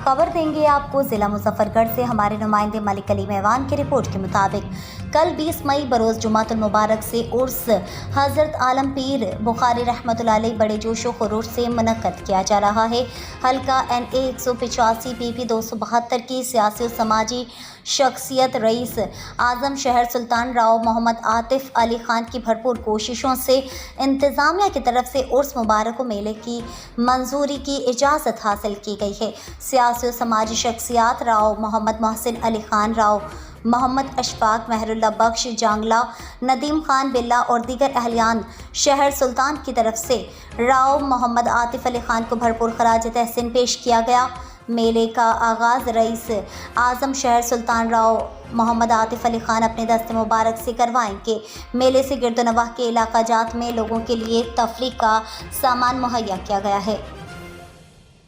खबर देंगे आपको ज़िला मुजफ्फरगढ़ से हमारे नुमाइंदे मलिक अली मेवान की रिपोर्ट के मुताबिक कल 20 मई बरोज़ जुमातुल मुबारक से उर्स हज़रत आलम पीर बुखारी रहमतुल्लाह अलैह बड़े जोश व खरूश से मुनक्कद किया जा रहा है। हल्का NA 185 PP 272 की सियासी और समाजी शख्सियत रईस आज़म शहर सुल्तान राव मोहम्मद आतिफ अली खान की भरपूर कोशिशों से इंतज़ामिया की तरफ से उर्स मुबारक मेले की मंजूरी की इजाज़त हासिल की गई है। सियासी और समाजी शख्सियात राव मोहम्मद मोहसिन अली खान, राव मोहम्मद अशफाक, मेहरुल्लाह बख्श जांगला, नदीम खान बिल्ला और दीगर अहलियान शहर सुल्तान की तरफ से राव मोहम्मद आतिफ अली खान को भरपूर खराज तहसीन पेश किया गया। मेले का आगाज़ रईस आज़म शहर सुल्तान राव मोहम्मद आतिफ अली खान अपने दस्ते मुबारक से करवाएंगे। मेले से गिरदोनवाह के इलाका जात में लोगों के लिए तफरीह का सामान मुहैया किया गया है।